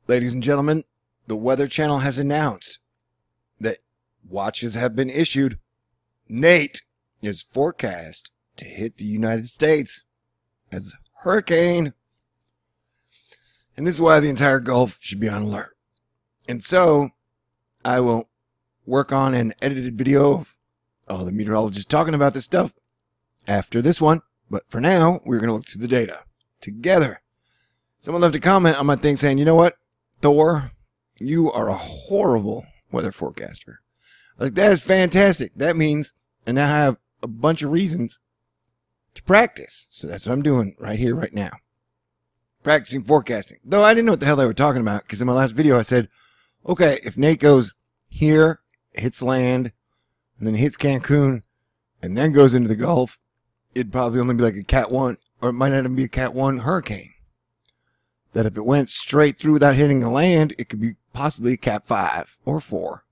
Ladies and gentlemen, the Weather Channel has announced that watches have been issued. Nate is forecast to hit the United States as a hurricane. And this is why the entire Gulf should be on alert. And so, I will work on an edited video of all the meteorologists talking about this stuff after this one. But for now, we're going to look through the data together. Someone left a comment on my thing saying, you know what, Thor, you are a horrible weather forecaster. Like, that is fantastic. That means I now have a bunch of reasons to practice. So that's what I'm doing right here, right now. Practicing forecasting. Though I didn't know what the hell they were talking about, because in my last video I said, okay, if Nate goes here, hits land, and then hits Cancun, and then goes into the Gulf, it'd probably only be like a Cat 1, or it might not even be a Cat 1 hurricane. That if it went straight through without hitting the land, it could be possibly a Cat 5 or 4.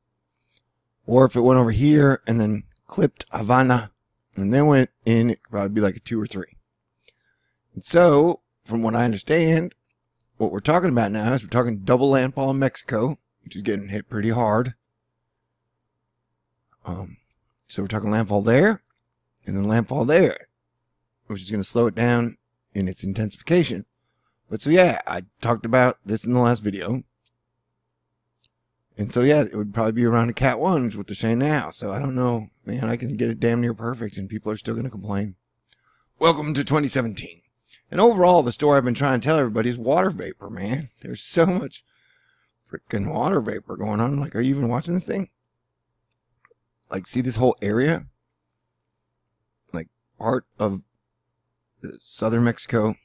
Or if it went over here and then clipped Havana and then went in, it could probably be like a 2 or 3. And so, from what I understand, what we're talking about now is we're talking double landfall in Mexico, which is getting hit pretty hard. So we're talking landfall there, and then landfall there, which is going to slow it down in its intensification. But so yeah, I talked about this in the last video. And so yeah, it would probably be around a Cat 1, is what they're saying now. So I don't know, man, I can get it damn near perfect and people are still going to complain. Welcome to 2017. And overall, the story I've been trying to tell everybody is water vapor, man. There's so much freaking water vapor going on. Like, are you even watching this thing? Like, see this whole area? Like, part of southern Mexico,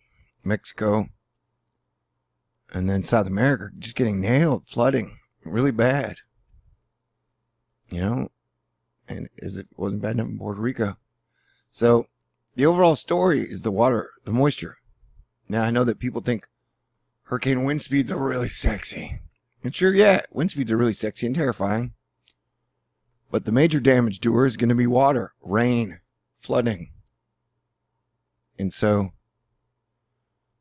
and then South America just getting nailed, flooding really bad. You know, and as it wasn't bad enough in Puerto Rico. So the overall story is the water, the moisture. Now I know that people think hurricane wind speeds are really sexy. And sure, yeah, wind speeds are really sexy and terrifying. But the major damage doer is going to be water, rain, flooding. And so,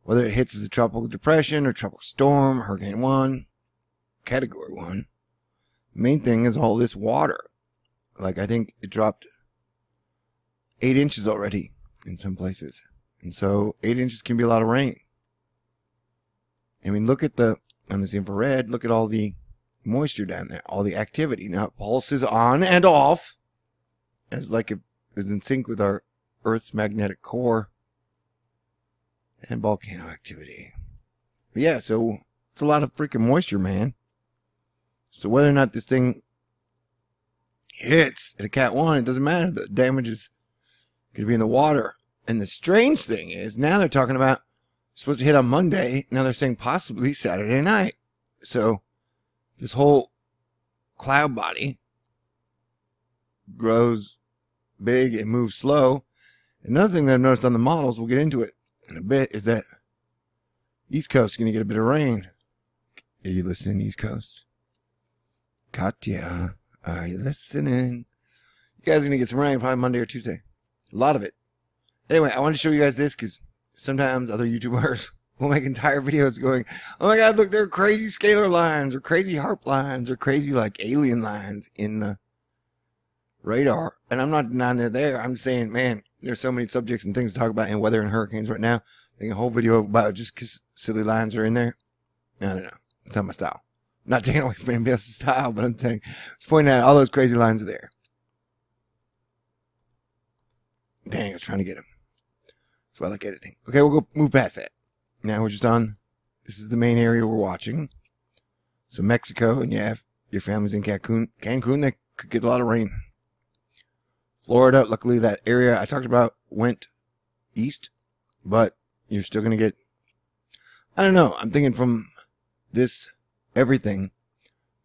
whether it hits as a tropical depression or tropical storm, Hurricane 1, Category 1, the main thing is all this water. Like, I think it dropped 8 inches already in some places. And so 8 inches can be a lot of rain. I mean, look at on this infrared, look at all the moisture down there, all the activity. Now, it pulses on and off, as like it is in sync with our Earth's magnetic core and volcano activity. But yeah, so it's a lot of freaking moisture, man. So whether or not this thing hits at a Cat 1, it doesn't matter. The damage is going to be in the water. And the strange thing is, now they're talking about supposed to hit on Monday. Now they're saying possibly Saturday night. So this whole cloud body grows big and moves slow. Another thing that I've noticed on the models, we'll get into it in a bit, is that East Coast is going to get a bit of rain. Are you listening, East Coast? Katya, are you listening? You guys are going to get some rain probably Monday or Tuesday. A lot of it. Anyway, I wanted to show you guys this because sometimes other YouTubers will make entire videos going, oh my God, look, there are crazy scalar lines or crazy HARP lines or crazy like alien lines in the radar. And I'm not denying they're there. I'm saying, man, there's so many subjects and things to talk about in weather and hurricanes right now. Making a whole video about just because silly lines are in there. I don't know. It's not my style. I'm not taking away from anybody else's style, but I'm just pointing out all those crazy lines are there. Dang, I was trying to get them. That's why I like editing. Okay, we'll go move past that. Now we're just on, this is the main area we're watching. So Mexico, and yeah, if your family's in Cancun, they could get a lot of rain. Florida, luckily that area I talked about went east, but you're still going to get, I don't know, I'm thinking from this, everything,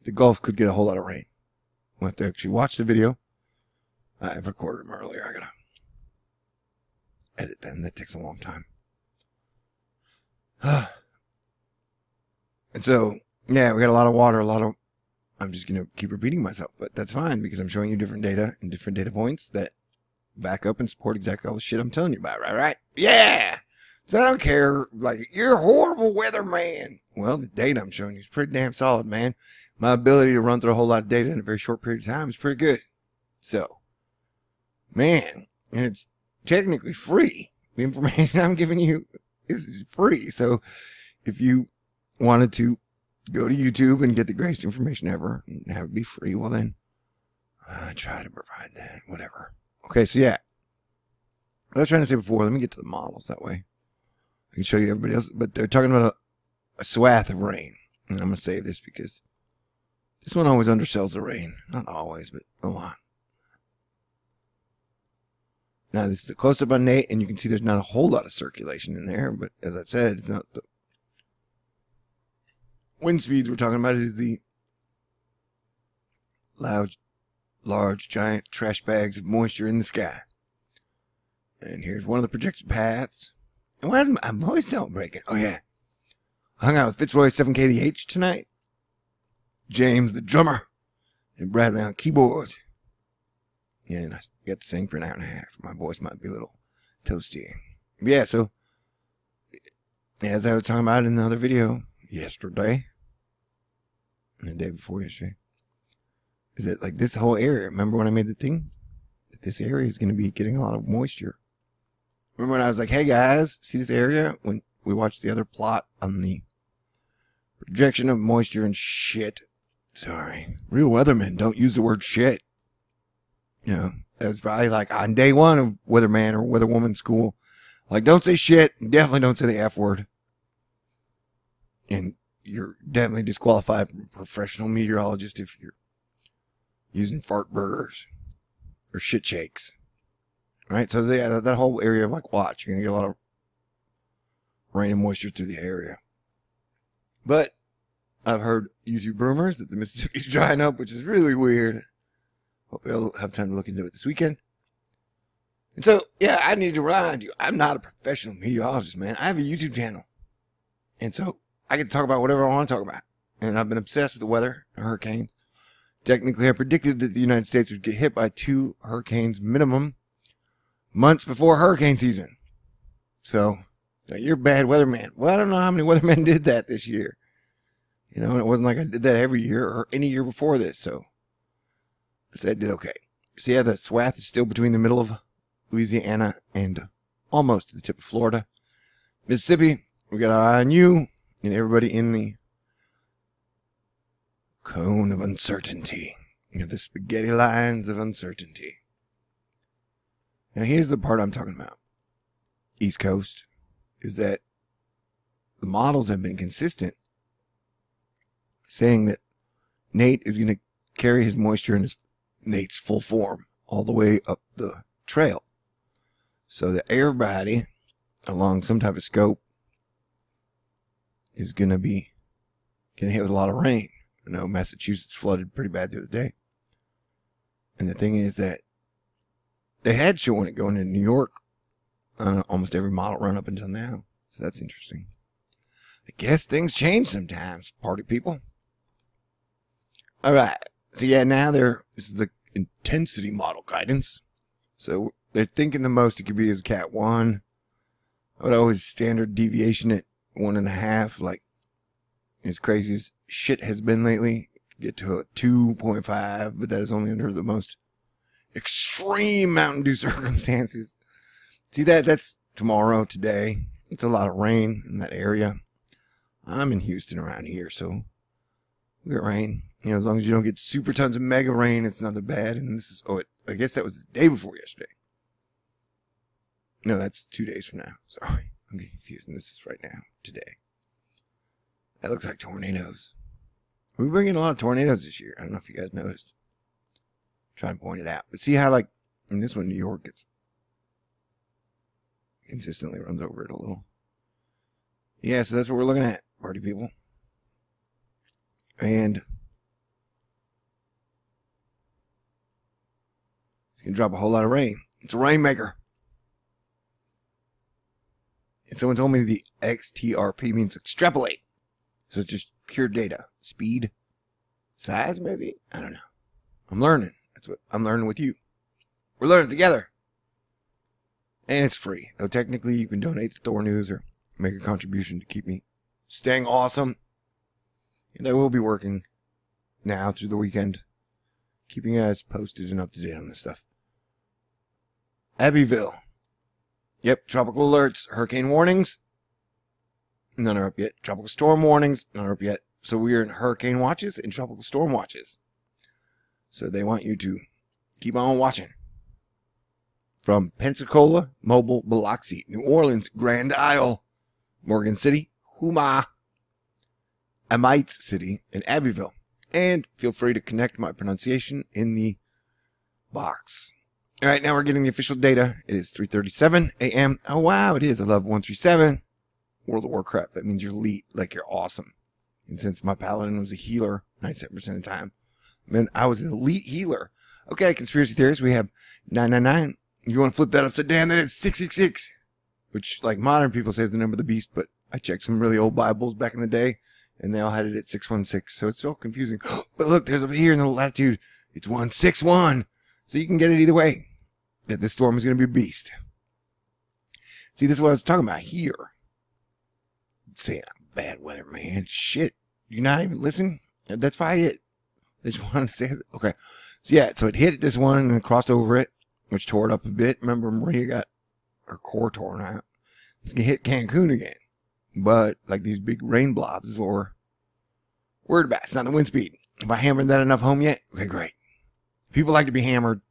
the Gulf could get a whole lot of rain. We'll have to actually watch the video. I've recorded them earlier. I gotta edit them. That takes a long time. And so, yeah, we got a lot of water, I'm just going to keep repeating myself, but that's fine because I'm showing you different data and different data points that back up and support exactly all the shit I'm telling you about, right? Yeah! So I don't care, like, you're a horrible weatherman. Well, the data I'm showing you is pretty damn solid, man. My ability to run through a whole lot of data in a very short period of time is pretty good. So, man, and it's technically free. The information I'm giving you is free. So if you wanted to go to YouTube and get the greatest information ever and have it be free, well then, I try to provide that, whatever. Okay, so yeah. What I was trying to say before, let me get to the models that way. I can show you everybody else, but they're talking about a swath of rain. And I'm going to save this because this one always undersells the rain. Not always, but a lot. Now, this is a close-up on Nate, and you can see there's not a whole lot of circulation in there, but as I've said, it's not the wind speeds we're talking about. It is the large, giant trash bags of moisture in the sky. And here's one of the projected paths. And why is my voice sound breaking? Oh, yeah. I hung out with Fitzroy 7KDH tonight. James, the drummer, and Bradley on keyboards. Yeah, and I got to sing for an hour and a half. My voice might be a little toasty. But yeah, so, as I was talking about in the other video yesterday, and the day before yesterday, is that like this whole area, remember when I made the thing? That this area is going to be getting a lot of moisture. Remember when I was like, hey guys, see this area? When we watched the other plot on the projection of moisture and shit. Sorry. Real weathermen don't use the word shit. You know, that was probably like on day one of weatherman or weatherwoman school. Like, don't say shit. Definitely don't say the F word. And you're definitely disqualified from a professional meteorologist if you're using fart burgers or shit shakes. Right? So that whole area of like, watch, you're going to get a lot of rain and moisture through the area. But I've heard YouTube rumors that the Mississippi's drying up, which is really weird. Hopefully I'll have time to look into it this weekend. And so, yeah, I need to remind you, I'm not a professional meteorologist, man. I have a YouTube channel. And so I get to talk about whatever I want to talk about. And I've been obsessed with the weather and hurricanes. Technically, I predicted that the United States would get hit by 2 hurricanes minimum months before hurricane season. So, you're a bad weatherman. Well, I don't know how many weathermen did that this year. You know, and it wasn't like I did that every year or any year before this, so I said I did okay. So yeah, the swath is still between the middle of Louisiana and almost to the tip of Florida. Mississippi, we got our eye on you and everybody in the cone of uncertainty. You know, the spaghetti lines of uncertainty. Now here's the part I'm talking about. East Coast is that the models have been consistent, saying that Nate is going to carry his moisture in Nate's full form all the way up the trail. So the air body along some type of scope is going to be getting hit with a lot of rain. I know Massachusetts flooded pretty bad the other day. And the thing is that they had shown it going into New York on almost every model run up until now. So that's interesting. I guess things change sometimes, party people. All right. So yeah, now this is the intensity model guidance. So they're thinking the most it could be is Cat 1. I would always standard deviation at 1.5, like as crazy as shit has been lately. Get to a 2.5, but that is only under the most extreme Mountain Dew circumstances. See that's tomorrow, today. It's a lot of rain in that area. I'm in Houston around here, so we get rain. You know, as long as you don't get super tons of mega rain, it's not that bad. And this is, I guess that was the day before yesterday. No, that's 2 days from now. Sorry, I'm getting confused. And this is right now, today. That looks like tornadoes. We've been getting a lot of tornadoes this year. I don't know if you guys noticed. Try and point it out. But see how, like, in this one, New York gets consistently runs over it a little. Yeah, so that's what we're looking at, party people. And it's going to drop a whole lot of rain. It's a rainmaker. And someone told me the XTRP means extrapolate. So it's just pure data. Speed. Size, maybe? I don't know. I'm learning. That's what I'm learning with you. We're learning together. And it's free. Though technically you can donate to Thor News or make a contribution to keep me staying awesome. And I will be working now through the weekend, keeping you guys posted and up to date on this stuff. Abbeville. Yep, tropical alerts, hurricane warnings. None are up yet. Tropical storm warnings, none are up yet. So we are in hurricane watches and tropical storm watches. So they want you to keep on watching. From Pensacola, Mobile, Biloxi, New Orleans, Grand Isle, Morgan City, Houma, Amite City, and Abbeville. And feel free to connect my pronunciation in the box. All right, now we're getting the official data. It is 3:37 a.m. Oh, wow, it is 11:137. World of Warcraft. That means you're elite, like you're awesome. And since my paladin was a healer 97% of the time, man, I was an elite healer. Okay, conspiracy theories. We have 999. If you want to flip that upside down, then it's 666, which, like, modern people say is the number of the beast, but I checked some really old Bibles back in the day, and they all had it at 616, so it's so confusing. But look, there's over here in the latitude, it's 161, so you can get it either way, that this storm is going to be a beast. See, this is what I was talking about here. Saying bad weather, man. Shit. You not even listen? That's probably it. They just wanted to say, okay. So yeah, so it hit this one and it crossed over it, which tore it up a bit. Remember, Maria got her core torn out. It's going to hit Cancun again. But, like, these big rain blobs is what we're worried about. It's not the wind speed. Have I hammered that enough home yet? Okay, great. People like to be hammered.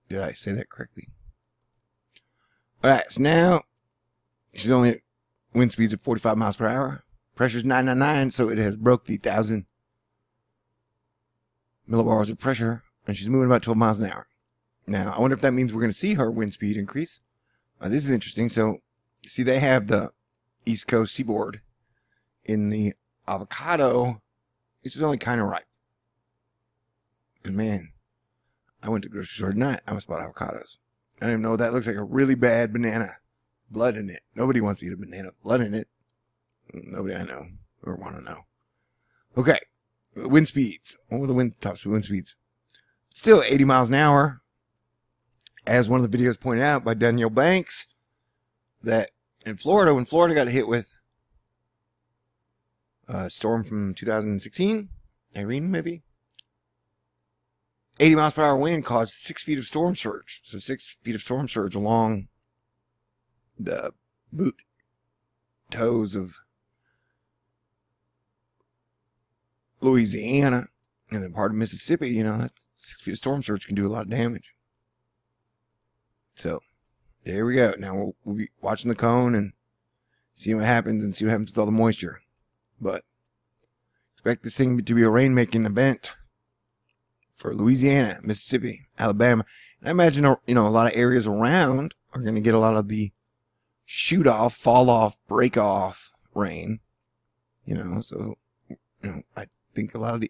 Did I say that correctly? Alright, so now she's only at wind speeds of 45 miles per hour. Pressure's 999, so it has broke the 1,000 millibars of pressure, and she's moving about 12 miles an hour. Now, I wonder if that means we're going to see her wind speed increase. This is interesting. So, you see, they have the East Coast seaboard in the avocado, which is only kind of ripe. And man, I went to the grocery store tonight. I almost bought avocados. I don't even know. That looks like a really bad banana. Blood in it. Nobody wants to eat a banana with blood in it. Nobody I know or want to know. Okay. Wind speeds. What were the top wind speeds? Still 80 miles an hour. As one of the videos pointed out by Danielle Banks, that in Florida, when Florida got hit with a storm from 2016, Irene maybe, 80 miles per hour wind caused 6 feet of storm surge. So 6 feet of storm surge along the boot toes of Louisiana and then part of Mississippi. You know, that 6 feet of storm surge can do a lot of damage. So, there we go. Now we'll be watching the cone and see what happens and see what happens with all the moisture. But expect this thing to be a rain-making event for Louisiana, Mississippi, Alabama. And I imagine, you know, a lot of areas around are going to get a lot of the shoot-off, fall-off, break-off rain. You know, so, you know, I think a lot of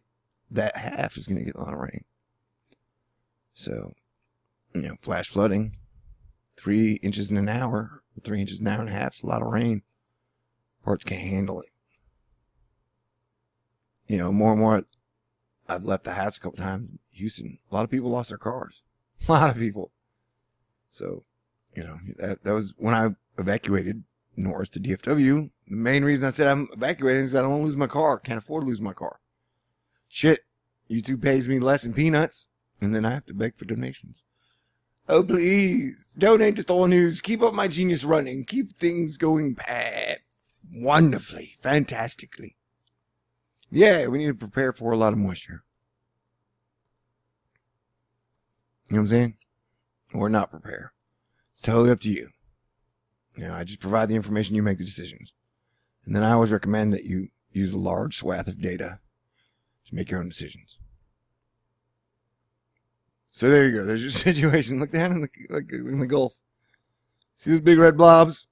that half is going to get a lot of rain. So, you know, flash flooding. 3 inches in an hour, 3 inches an hour and a half is a lot of rain. Parts can't handle it. You know, more and more, I've left the house a couple times in Houston. A lot of people lost their cars. A lot of people. So, you know, that was when I evacuated north to DFW. The main reason I said I'm evacuating is I don't want to lose my car. Can't afford to lose my car. Shit, YouTube pays me less in peanuts, and then I have to beg for donations. Oh, please, donate to Thor News. Keep up my genius running. Keep things going wonderfully, fantastically. Yeah, we need to prepare for a lot of moisture. You know what I'm saying? Or not prepare. It's totally up to you. You know, I just provide the information, you make the decisions. And then I always recommend that you use a large swath of data to make your own decisions. So there you go. There's your situation. Look down in the Gulf. See those big red blobs?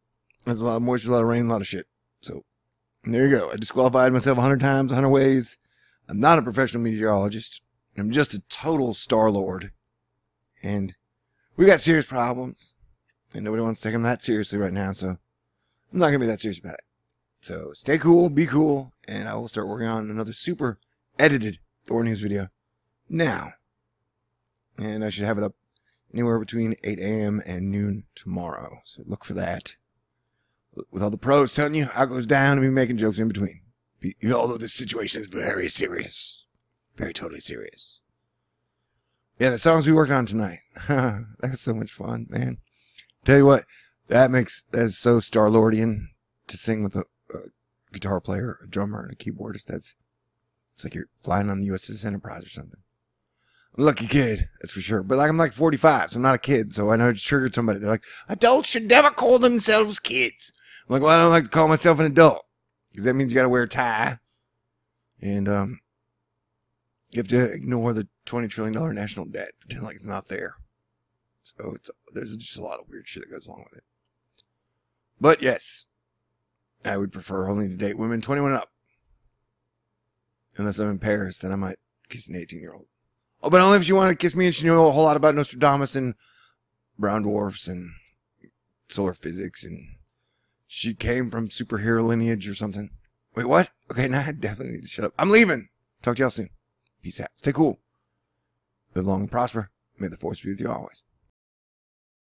That's a lot of moisture, a lot of rain, a lot of shit. So there you go. I disqualified myself 100 times, 100 ways. I'm not a professional meteorologist. I'm just a total star-lord. And we got serious problems. And nobody wants to take them that seriously right now. So I'm not going to be that serious about it. So stay cool, be cool. And I will start working on another super edited Thor News video now. And I should have it up anywhere between 8 a.m. and noon tomorrow. So look for that. With all the pros telling you how it goes down and me making jokes in between. Although this situation is very serious. Very totally serious. Yeah, the songs we worked on tonight. That's so much fun, man. Tell you what, that's so Star-Lordian to sing with a guitar player, a drummer, and a keyboardist. It's like you're flying on the USS Enterprise or something. I'm a lucky kid, that's for sure. But I'm like 45, so I'm not a kid. So I know it triggered somebody. They're like, adults should never call themselves kids. I'm like, well, I don't like to call myself an adult. Because that means you got to wear a tie. And you have to ignore the $20 trillion national debt. Pretend like it's not there. So there's just a lot of weird shit that goes along with it. But yes, I would prefer only to date women 21 and up. Unless I'm in Paris, then I might kiss an 18-year-old. Oh, but only if she wanted to kiss me and she knew a whole lot about Nostradamus and brown dwarfs and solar physics and she came from superhero lineage or something. Wait, what? Okay, now I definitely need to shut up. I'm leaving. Talk to y'all soon. Peace out. Stay cool. Live long and prosper. May the force be with you always.